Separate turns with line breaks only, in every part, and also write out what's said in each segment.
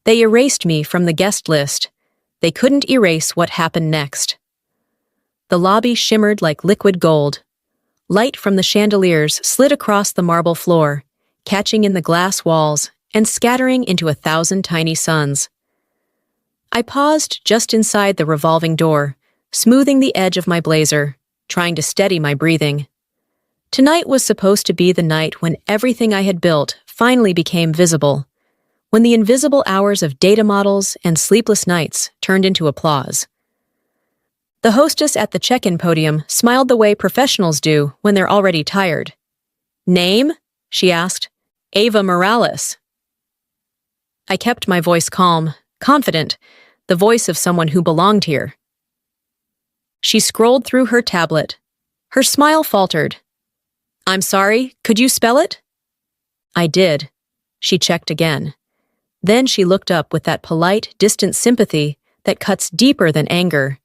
They erased me from the guest list. They couldn't erase what happened next. The lobby shimmered like liquid gold. Light from the chandeliers slid across the marble floor, catching in the glass walls and scattering into 1,000 tiny suns. I paused just inside the revolving door, smoothing the edge of my blazer, trying to steady my breathing. Tonight was supposed to be the night when everything I had built finally became visible, when the invisible hours of data models and sleepless nights turned into applause. The hostess at the check-in podium smiled the way professionals do when they're already tired. "Name?" she asked. "Ava Morales." I kept my voice calm, confident, the voice of someone who belonged here. She scrolled through her tablet. Her smile faltered. "I'm sorry, could you spell it?" I did. She checked again. Then she looked up with that polite, distant sympathy that cuts deeper than anger.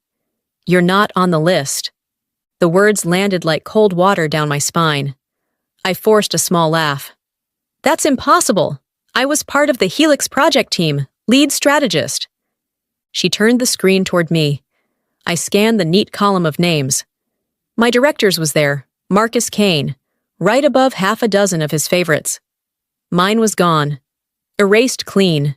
"You're not on the list." The words landed like cold water down my spine. I forced a small laugh. "That's impossible. I was part of the Helix project team, lead strategist." She turned the screen toward me. I scanned the neat column of names. My director's was there, Marcus Kane, right above half a dozen of his favorites. Mine was gone. Erased clean.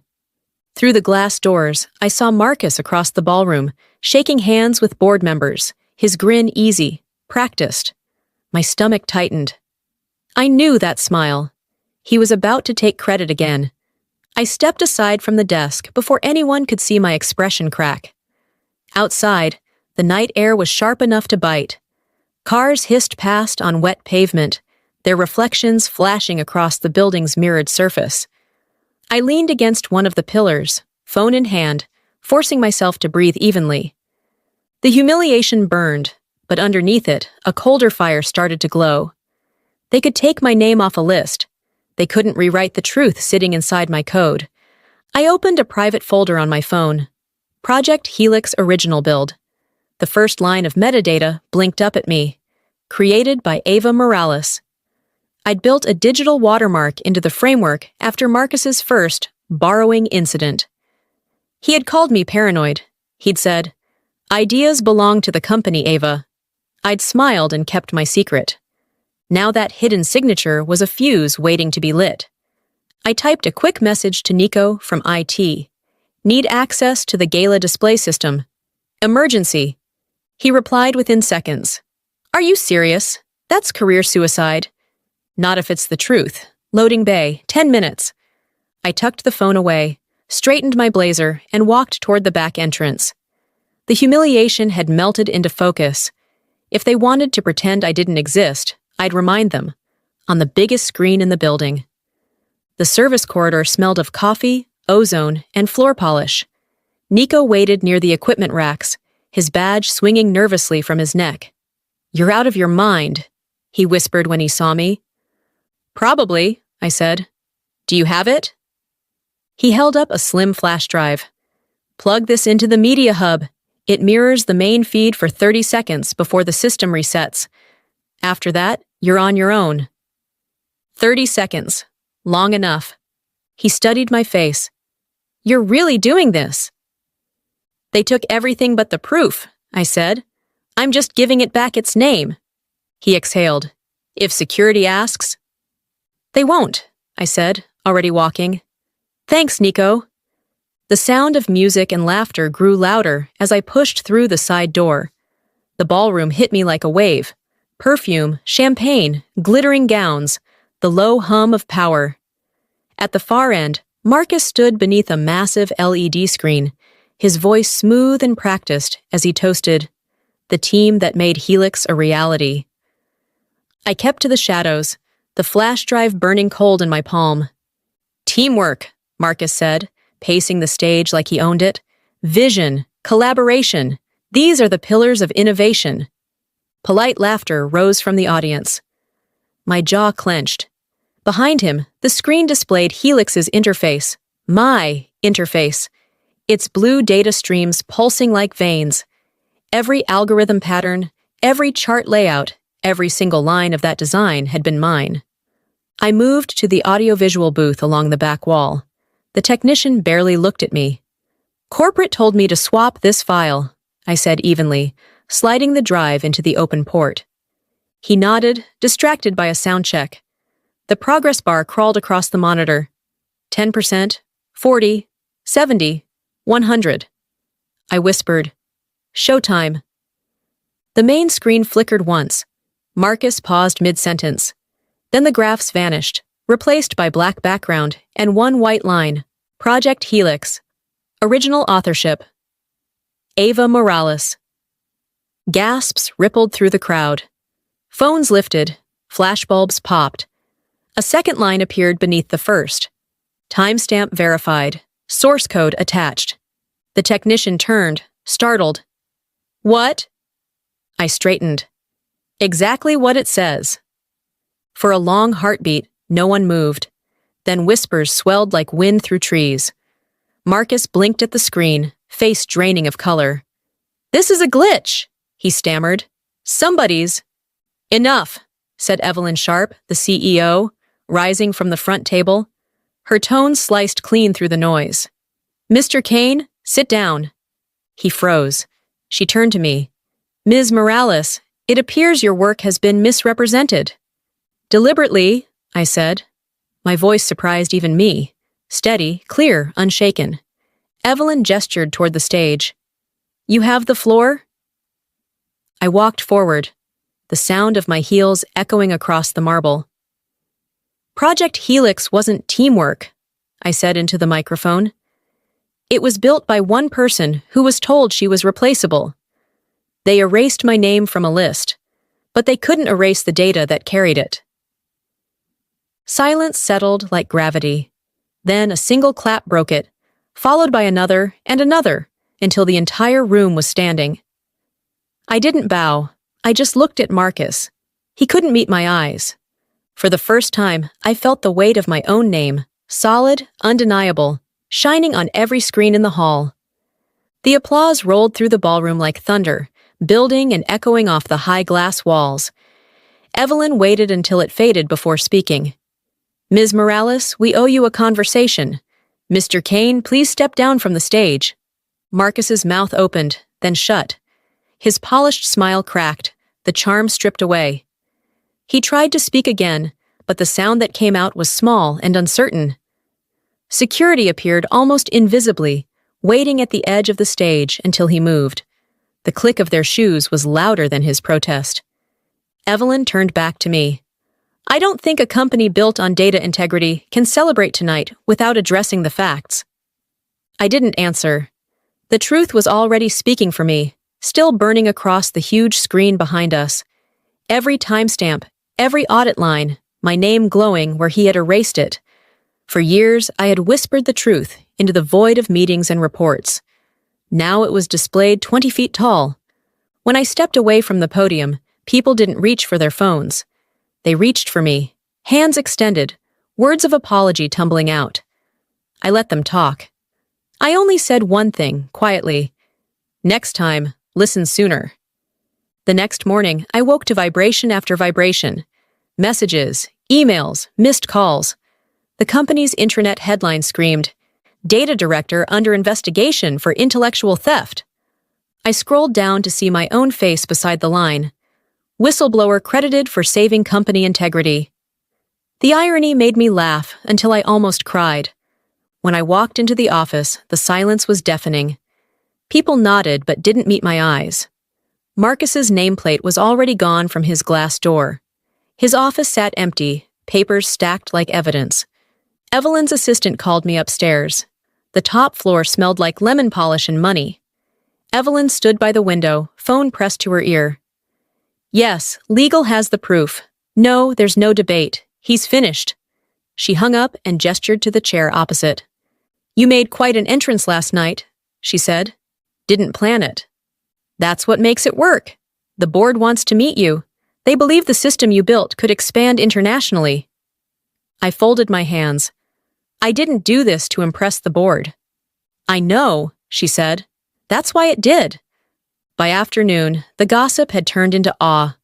Through the glass doors, I saw Marcus across the ballroom, shaking hands with board members, his grin easy, practiced. My stomach tightened. I knew that smile. He was about to take credit again. I stepped aside from the desk before anyone could see my expression crack. Outside, the night air was sharp enough to bite. Cars hissed past on wet pavement, their reflections flashing across the building's mirrored surface. I leaned against one of the pillars, phone in hand, forcing myself to breathe evenly. The humiliation burned, but underneath it, a colder fire started to glow. They could take my name off a list. They couldn't rewrite the truth sitting inside my code. I opened a private folder on my phone. Project Helix Original Build. The first line of metadata blinked up at me. Created by Ava Morales. I'd built a digital watermark into the framework after Marcus's first borrowing incident. He had called me paranoid. He'd said, "Ideas belong to the company, Ava." I'd smiled and kept my secret. Now that hidden signature was a fuse waiting to be lit. I typed a quick message to Nico from IT. "Need access to the gala display system. Emergency." He replied within seconds. "Are you serious? That's career suicide." "Not if it's the truth. Loading bay, 10 minutes. I tucked the phone away, straightened my blazer, and walked toward the back entrance. The humiliation had melted into focus. If they wanted to pretend I didn't exist, I'd remind them, on the biggest screen in the building. The service corridor smelled of coffee, ozone, and floor polish. Nico waited near the equipment racks, his badge swinging nervously from his neck. "You're out of your mind," he whispered when he saw me. "Probably," I said. "Do you have it?" He held up a slim flash drive. "Plug this into the media hub. It mirrors the main feed for 30 seconds before the system resets. After that, you're on your own." 30 seconds. Long enough. He studied my face. "You're really doing this?" "They took everything but the proof," I said. "I'm just giving it back its name." He exhaled. "If security asks?" "They won't," I said, already walking. "Thanks, Nico." The sound of music and laughter grew louder as I pushed through the side door. The ballroom hit me like a wave. Perfume, champagne, glittering gowns, the low hum of power. At the far end, Marcus stood beneath a massive LED screen, his voice smooth and practiced as he toasted, "The team that made Helix a reality." I kept to the shadows, the flash drive burning cold in my palm. "Teamwork," Marcus said, pacing the stage like he owned it. "Vision, collaboration, these are the pillars of innovation." Polite laughter rose from the audience. My jaw clenched. Behind him, the screen displayed Helix's interface, my interface, its blue data streams pulsing like veins. Every algorithm pattern, every chart layout, every single line of that design had been mine. I moved to the audiovisual booth along the back wall. The technician barely looked at me. "Corporate told me to swap this file," I said evenly, sliding the drive into the open port. He nodded, distracted by a sound check. The progress bar crawled across the monitor. 10%, 40, 70, 100. I whispered, "Showtime." The main screen flickered once. Marcus paused mid-sentence. Then the graphs vanished, replaced by black background and one white line. Project Helix. Original authorship. Ava Morales. Gasps rippled through the crowd. Phones lifted. Flashbulbs popped. A second line appeared beneath the first. Timestamp verified. Source code attached. The technician turned, startled. "What?" I straightened. "Exactly what it says." For a long heartbeat, no one moved. Then whispers swelled like wind through trees. Marcus blinked at the screen, face draining of color. "This is a glitch," he stammered. "Somebody's—" "Enough," said Evelyn Sharp, the CEO, rising from the front table. Her tone sliced clean through the noise. "Mr. Kane, sit down." He froze. She turned to me. "Ms. Morales, it appears your work has been misrepresented." "Deliberately," I said. My voice surprised even me. Steady, clear, unshaken. Evelyn gestured toward the stage. "You have the floor?" I walked forward, the sound of my heels echoing across the marble. "Project Helix wasn't teamwork," I said into the microphone. "It was built by one person who was told she was replaceable. They erased my name from a list, but they couldn't erase the data that carried it." Silence settled like gravity. Then a single clap broke it, followed by another and another, until the entire room was standing. I didn't bow. I just looked at Marcus. He couldn't meet my eyes. For the first time, I felt the weight of my own name, solid, undeniable, shining on every screen in the hall. The applause rolled through the ballroom like thunder, building and echoing off the high glass walls. Evelyn waited until it faded before speaking. "Ms. Morales, we owe you a conversation. Mr. Kane, please step down from the stage." Marcus's mouth opened, then shut. His polished smile cracked, the charm stripped away. He tried to speak again, but the sound that came out was small and uncertain. Security appeared almost invisibly, waiting at the edge of the stage until he moved. The click of their shoes was louder than his protest. Evelyn turned back to me. "I don't think a company built on data integrity can celebrate tonight without addressing the facts." I didn't answer. The truth was already speaking for me, still burning across the huge screen behind us. Every timestamp, every audit line, my name glowing where he had erased it. For years, I had whispered the truth into the void of meetings and reports. Now it was displayed 20 feet tall. When I stepped away from the podium, people didn't reach for their phones. They reached for me, hands extended, words of apology tumbling out. I let them talk. I only said one thing, quietly. "Next time, listen sooner." The next morning, I woke to vibration after vibration. Messages, emails, missed calls. The company's intranet headline screamed, "Data Director under investigation for intellectual theft." I scrolled down to see my own face beside the line. "Whistleblower credited for saving company integrity." The irony made me laugh until I almost cried. When I walked into the office, the silence was deafening. People nodded but didn't meet my eyes. Marcus's nameplate was already gone from his glass door. His office sat empty, papers stacked like evidence. Evelyn's assistant called me upstairs. The top floor smelled like lemon polish and money. Evelyn stood by the window, phone pressed to her ear. "Yes, legal has the proof. No, there's no debate. He's finished." She hung up and gestured to the chair opposite. "You made quite an entrance last night," she said. "Didn't plan it." "That's what makes it work. The board wants to meet you. They believe the system you built could expand internationally." I folded my hands. "I didn't do this to impress the board." "I know," she said. "That's why it did." By afternoon, the gossip had turned into awe.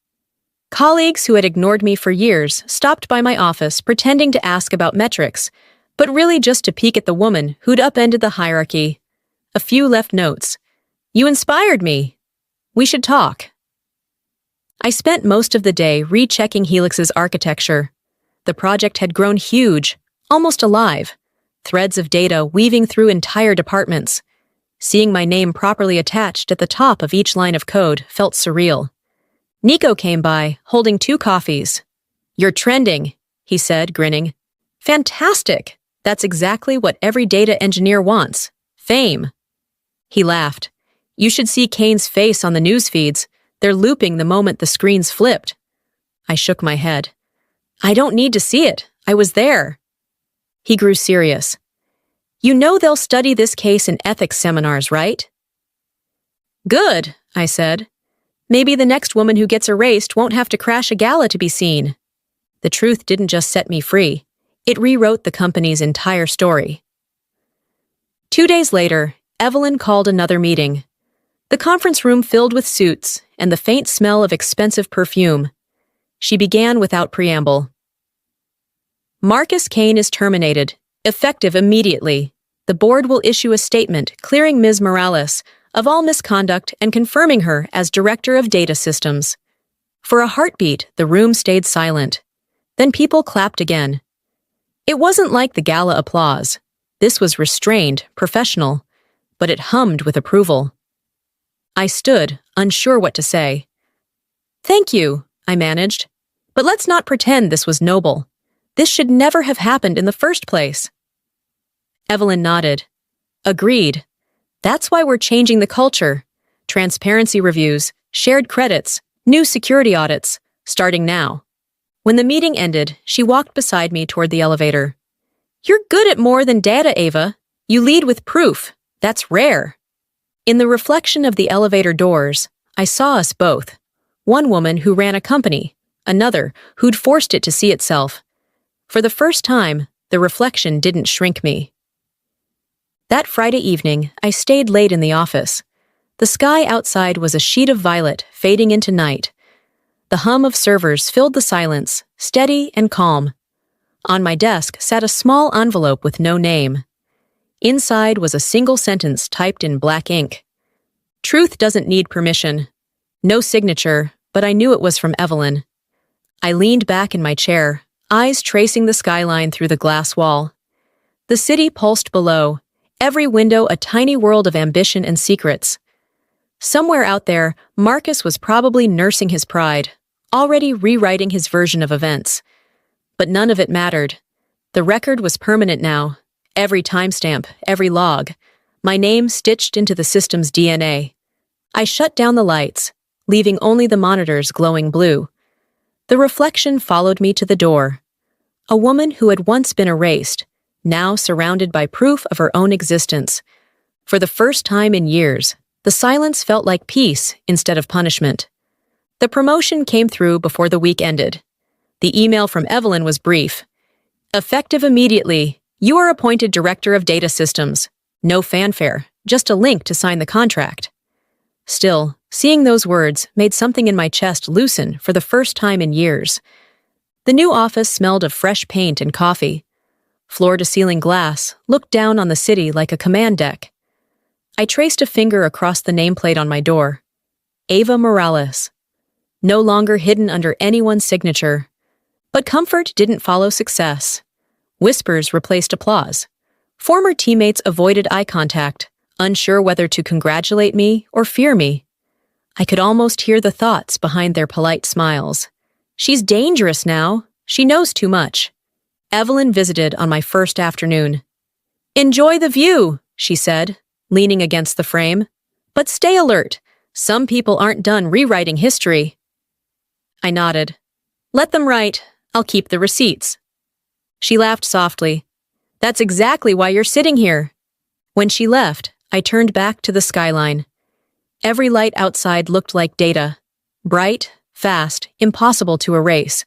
Colleagues who had ignored me for years stopped by my office pretending to ask about metrics, but really just to peek at the woman who'd upended the hierarchy. A few left notes. "You inspired me. We should talk." I spent most of the day rechecking Helix's architecture. The project had grown huge, almost alive, threads of data weaving through entire departments. Seeing my name properly attached at the top of each line of code felt surreal. Nico came by, holding 2 coffees. "You're trending," he said, grinning. "Fantastic! That's exactly what every data engineer wants. Fame." He laughed. "You should see Kane's face on the news feeds. They're looping the moment the screens flipped." I shook my head. "I don't need to see it. I was there." He grew serious. "You know they'll study this case in ethics seminars, right?" "Good," I said. "Maybe the next woman who gets erased won't have to crash a gala to be seen." The truth didn't just set me free. It rewrote the company's entire story. 2 days later, Evelyn called another meeting. The conference room filled with suits and the faint smell of expensive perfume. She began without preamble. "Marcus Kane is terminated, effective immediately. The board will issue a statement clearing Ms. Morales of all misconduct and confirming her as Director of Data Systems." For a heartbeat, the room stayed silent. Then people clapped again. It wasn't like the gala applause. This was restrained, professional, but it hummed with approval. I stood, unsure what to say. "Thank you," I managed. "But let's not pretend this was noble. This should never have happened in the first place." Evelyn nodded. "Agreed. That's why we're changing the culture. Transparency reviews, shared credits, new security audits, starting now." When the meeting ended, she walked beside me toward the elevator. "You're good at more than data, Ava. You lead with proof. That's rare." In the reflection of the elevator doors, I saw us both. One woman who ran a company, another who'd forced it to see itself. For the first time, the reflection didn't shrink me. That Friday evening, I stayed late in the office. The sky outside was a sheet of violet fading into night. The hum of servers filled the silence, steady and calm. On my desk sat a small envelope with no name. Inside was a single sentence typed in black ink. "Truth doesn't need permission." No signature, but I knew it was from Evelyn. I leaned back in my chair, eyes tracing the skyline through the glass wall. The city pulsed below, every window a tiny world of ambition and secrets. Somewhere out there, Marcus was probably nursing his pride, already rewriting his version of events. But none of it mattered. The record was permanent now. Every timestamp, every log. My name stitched into the system's DNA. I shut down the lights, leaving only the monitors glowing blue. The reflection followed me to the door. A woman who had once been erased, now surrounded by proof of her own existence. For the first time in years, the silence felt like peace instead of punishment. The promotion came through before the week ended. The email from Evelyn was brief. "Effective immediately. You are appointed Director of Data Systems. No fanfare, just a link to sign the contract." Still, seeing those words made something in my chest loosen for the first time in years. The new office smelled of fresh paint and coffee. Floor-to-ceiling glass looked down on the city like a command deck. I traced a finger across the nameplate on my door. Ava Morales. No longer hidden under anyone's signature. But comfort didn't follow success. Whispers replaced applause. Former teammates avoided eye contact, unsure whether to congratulate me or fear me. I could almost hear the thoughts behind their polite smiles. "She's dangerous now. She knows too much." Evelyn visited on my first afternoon. "Enjoy the view," she said, leaning against the frame. "But stay alert. Some people aren't done rewriting history." I nodded. "Let them write. I'll keep the receipts." She laughed softly. "That's exactly why you're sitting here." When she left, I turned back to the skyline. Every light outside looked like data. Bright, fast, impossible to erase.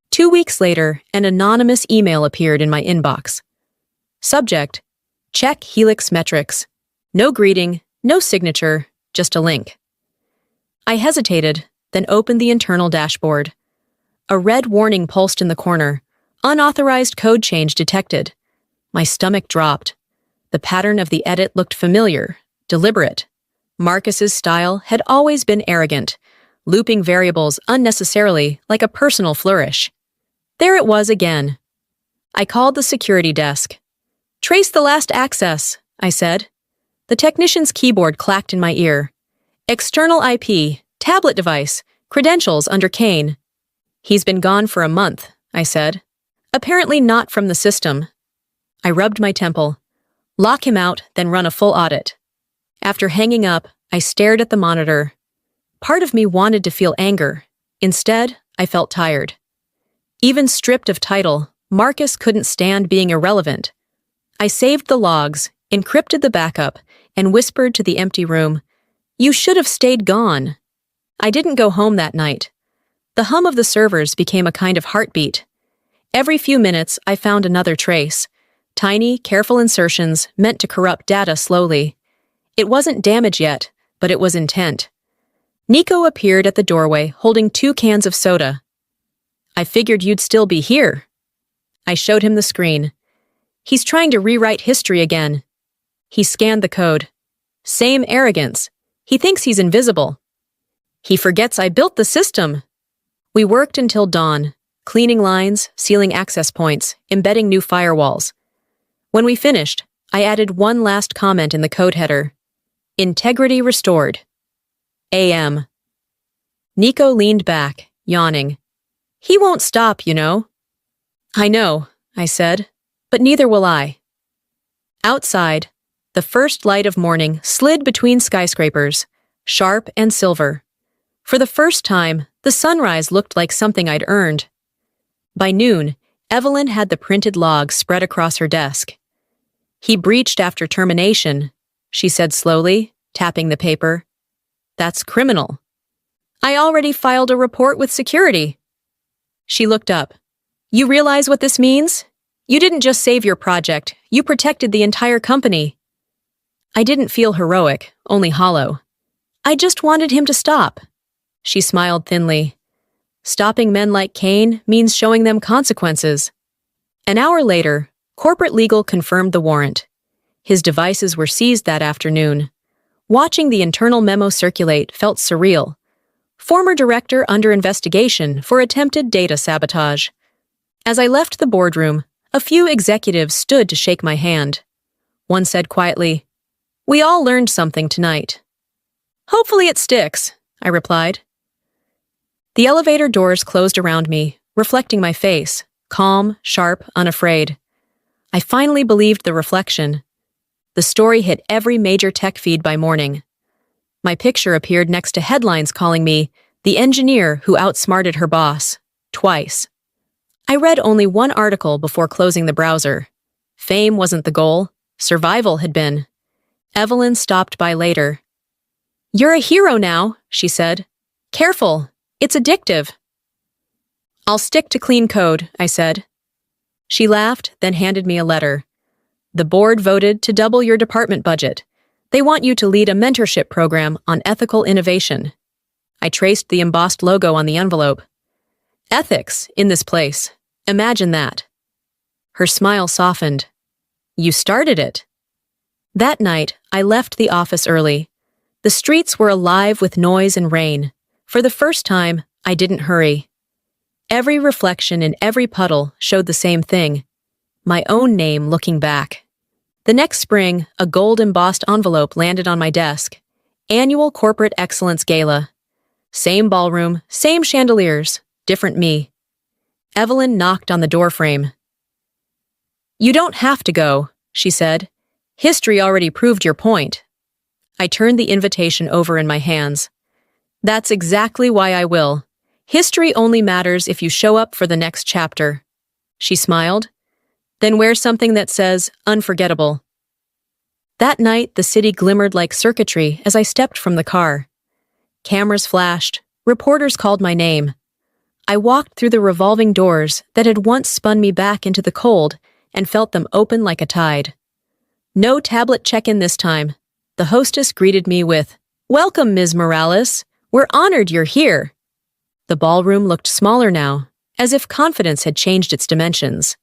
2 weeks later, an anonymous email appeared in my inbox. Subject: Check Helix metrics. No greeting, no signature, just a link. I hesitated, then opened the internal dashboard. A red warning pulsed in the corner. Unauthorized code change detected. My stomach dropped. The pattern of the edit looked familiar, deliberate. Marcus's style had always been arrogant, looping variables unnecessarily like a personal flourish. There it was again. I called the security desk. "Trace the last access," I said. The technician's keyboard clacked in my ear. "External IP, tablet device, credentials under Kane." "He's been gone for a month," I said. "Apparently not from the system." I rubbed my temple. "Lock him out, then run a full audit." After hanging up, I stared at the monitor. Part of me wanted to feel anger. Instead, I felt tired. Even stripped of title, Marcus couldn't stand being irrelevant. I saved the logs, encrypted the backup, and whispered to the empty room, "You should have stayed gone." I didn't go home that night. The hum of the servers became a kind of heartbeat. Every few minutes, I found another trace. Tiny, careful insertions meant to corrupt data slowly. It wasn't damage yet, but it was intent. Nico appeared at the doorway holding 2 cans of soda. "I figured you'd still be here." I showed him the screen. "He's trying to rewrite history again." He scanned the code. "Same arrogance. He thinks he's invisible." "He forgets I built the system." We worked until dawn, cleaning lines, sealing access points, embedding new firewalls. When we finished, I added one last comment in the code header. "Integrity restored. AM." Nico leaned back, yawning. "He won't stop, you know." "I know," I said, "but neither will I." Outside, the first light of morning slid between skyscrapers, sharp and silver. For the first time, the sunrise looked like something I'd earned. By noon, Evelyn had the printed log spread across her desk. "He breached after termination," she said slowly, tapping the paper. "That's criminal." "I already filed a report with security." She looked up. "You realize what this means? You didn't just save your project, you protected the entire company." I didn't feel heroic, only hollow. "I just wanted him to stop." She smiled thinly. "Stopping men like Kane means showing them consequences." An hour later, corporate legal confirmed the warrant. His devices were seized that afternoon. Watching the internal memo circulate felt surreal. Former director under investigation for attempted data sabotage. As I left the boardroom, a few executives stood to shake my hand. One said quietly, "We all learned something tonight." "Hopefully it sticks," I replied. The elevator doors closed around me, reflecting my face, calm, sharp, unafraid. I finally believed the reflection. The story hit every major tech feed by morning. My picture appeared next to headlines calling me the engineer who outsmarted her boss, twice. I read only one article before closing the browser. Fame wasn't the goal, survival had been. Evelyn stopped by later. "You're a hero now," she said. "Careful, it's addictive." "I'll stick to clean code," I said. She laughed, then handed me a letter. "The board voted to double your department budget. They want you to lead a mentorship program on ethical innovation." I traced the embossed logo on the envelope. "Ethics in this place. Imagine that." Her smile softened. "You started it." That night, I left the office early. The streets were alive with noise and rain. For the first time, I didn't hurry. Every reflection in every puddle showed the same thing. My own name looking back. The next spring, a gold-embossed envelope landed on my desk. Annual Corporate Excellence Gala. Same ballroom, same chandeliers, different me. Evelyn knocked on the doorframe. "You don't have to go," she said. "History already proved your point." I turned the invitation over in my hands. "That's exactly why I will. History only matters if you show up for the next chapter." She smiled. "Then wear something that says, unforgettable." That night, the city glimmered like circuitry as I stepped from the car. Cameras flashed. Reporters called my name. I walked through the revolving doors that had once spun me back into the cold and felt them open like a tide. No tablet check-in this time. The hostess greeted me with, "Welcome, Ms. Morales. We're honored you're here." The ballroom looked smaller now, as if confidence had changed its dimensions.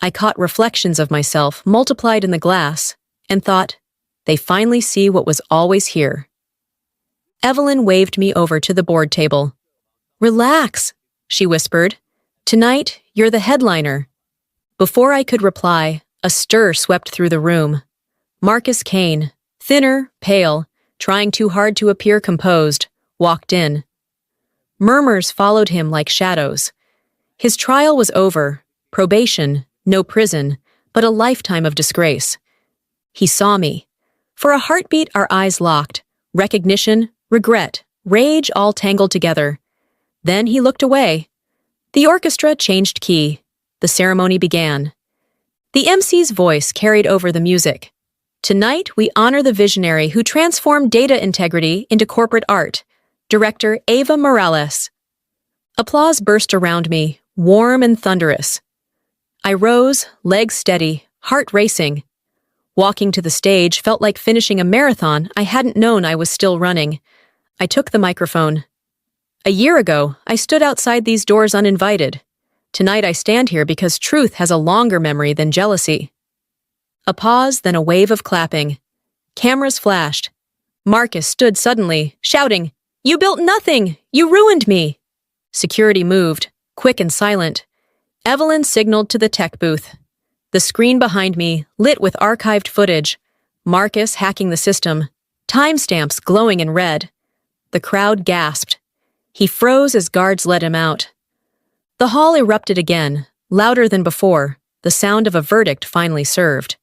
I caught reflections of myself multiplied in the glass and thought, they finally see what was always here. Evelyn waved me over to the board table. "Relax," she whispered. "Tonight, you're the headliner." Before I could reply, a stir swept through the room. Marcus Kane, thinner, pale, trying too hard to appear composed, walked in. Murmurs followed him like shadows. His trial was over, probation, no prison, but a lifetime of disgrace. He saw me. For a heartbeat, our eyes locked. Recognition, regret, rage all tangled together. Then he looked away. The orchestra changed key. The ceremony began. The MC's voice carried over the music. "Tonight, we honor the visionary who transformed data integrity into corporate art, Director Eva Morales." Applause burst around me, warm and thunderous. I rose, legs steady, heart racing. Walking to the stage felt like finishing a marathon I hadn't known I was still running. I took the microphone. "A year ago, I stood outside these doors uninvited. Tonight I stand here because truth has a longer memory than jealousy." A pause, then a wave of clapping. Cameras flashed. Marcus stood suddenly, shouting, "You built nothing! You ruined me!" Security moved, quick and silent. Evelyn signaled to the tech booth. The screen behind me, lit with archived footage. Marcus hacking the system. Timestamps glowing in red. The crowd gasped. He froze as guards let him out. The hall erupted again, louder than before, the sound of a verdict finally served.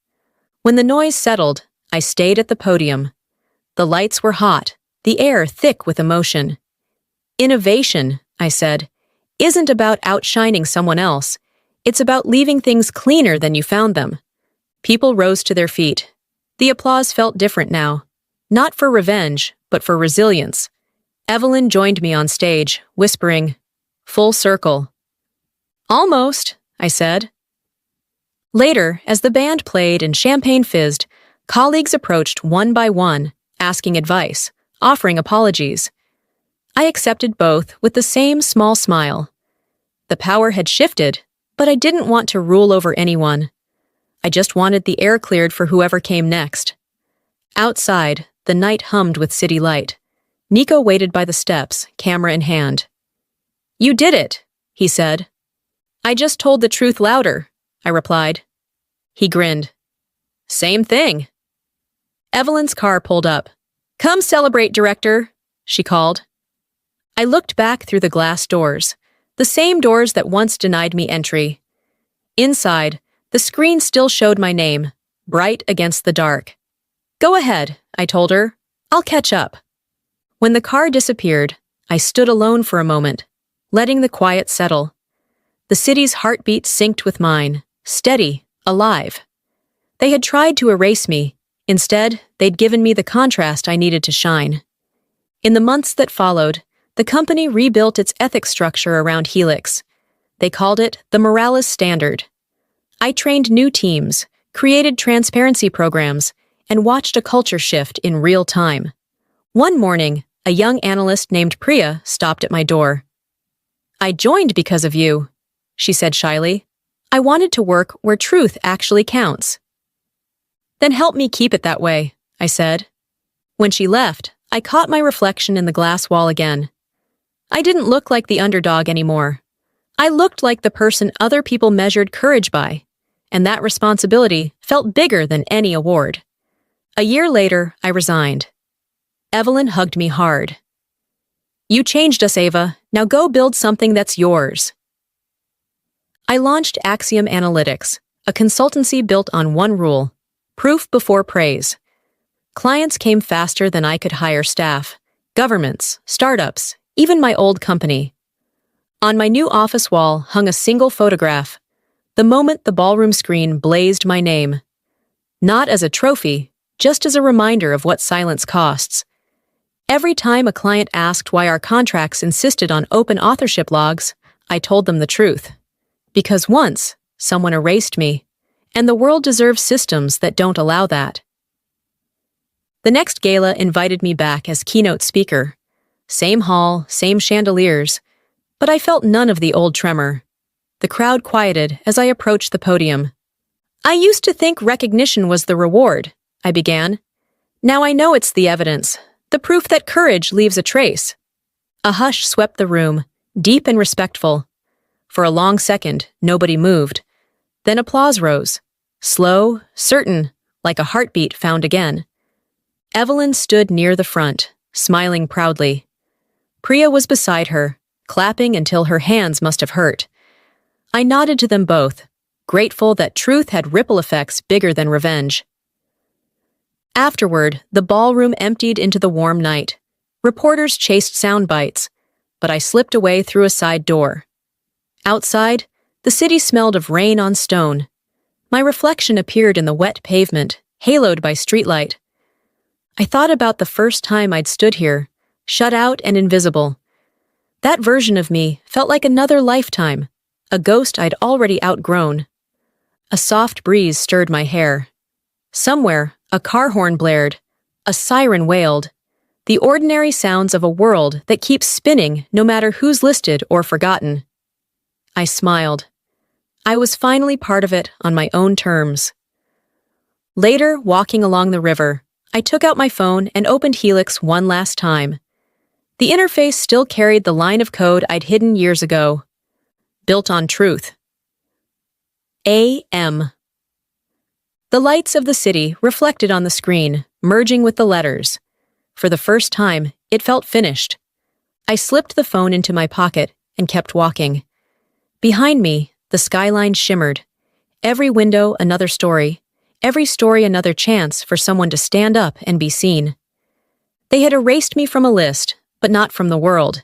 When the noise settled, I stayed at the podium. The lights were hot, the air thick with emotion. "Innovation," I said, "isn't about outshining someone else. It's about leaving things cleaner than you found them." People rose to their feet. The applause felt different now. Not for revenge, but for resilience. Evelyn joined me on stage, whispering, "Full circle." "Almost," I said. Later, as the band played and champagne fizzed, colleagues approached one by one, asking advice, offering apologies. I accepted both with the same small smile. The power had shifted, but I didn't want to rule over anyone. I just wanted the air cleared for whoever came next. Outside, the night hummed with city light. Nico waited by the steps, camera in hand. "You did it," he said. "I just told the truth louder," I replied. He grinned. "Same thing." Evelyn's car pulled up. "Come celebrate, director," she called. I looked back through the glass doors, the same doors that once denied me entry. Inside, the screen still showed my name, bright against the dark. "Go ahead," I told her. "I'll catch up." When the car disappeared, I stood alone for a moment, letting the quiet settle. The city's heartbeat synced with mine, steady, alive. They had tried to erase me. Instead, they'd given me the contrast I needed to shine. In the months that followed, the company rebuilt its ethics structure around Helix. They called it the Morales Standard. I trained new teams, created transparency programs, and watched a culture shift in real time. One morning, a young analyst named Priya stopped at my door. "I joined because of you," she said shyly. "I wanted to work where truth actually counts." "Then help me keep it that way," I said. When she left, I caught my reflection in the glass wall again. I didn't look like the underdog anymore. I looked like the person other people measured courage by, and that responsibility felt bigger than any award. A year later, I resigned. Evelyn hugged me hard. "You changed us, Ava. Now go build something that's yours." I launched Axiom Analytics, a consultancy built on one rule: proof before praise. Clients came faster than I could hire staff, governments, startups, even my old company. On my new office wall hung a single photograph. The moment the ballroom screen blazed my name. Not as a trophy, just as a reminder of what silence costs. Every time a client asked why our contracts insisted on open authorship logs, I told them the truth. Because once, someone erased me, and the world deserves systems that don't allow that. The next gala invited me back as keynote speaker. Same hall, same chandeliers, but I felt none of the old tremor. The crowd quieted as I approached the podium. I used to think recognition was the reward, I began. Now I know it's the evidence, the proof that courage leaves a trace. A hush swept the room, deep and respectful. For a long second, nobody moved. Then applause rose. Slow, certain, like a heartbeat found again. Evelyn stood near the front, smiling proudly. Priya was beside her, clapping until her hands must have hurt. I nodded to them both, grateful that truth had ripple effects bigger than revenge. Afterward, the ballroom emptied into the warm night. Reporters chased sound bites, but I slipped away through a side door. Outside, the city smelled of rain on stone. My reflection appeared in the wet pavement, haloed by streetlight. I thought about the first time I'd stood here, shut out and invisible. That version of me felt like another lifetime, a ghost I'd already outgrown. A soft breeze stirred my hair. Somewhere, a car horn blared. A siren wailed. The ordinary sounds of a world that keeps spinning no matter who's listed or forgotten. I smiled. I was finally part of it on my own terms. Later, walking along the river, I took out my phone and opened Helix one last time. The interface still carried the line of code I'd hidden years ago. Built on truth. A.M. The lights of the city reflected on the screen, merging with the letters. For the first time, it felt finished. I slipped the phone into my pocket and kept walking. Behind me, the skyline shimmered. Every window another story, every story another chance for someone to stand up and be seen. They had erased me from a list, but not from the world.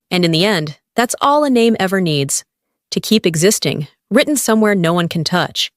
And in the end, that's all a name ever needs. To keep existing, written somewhere no one can touch.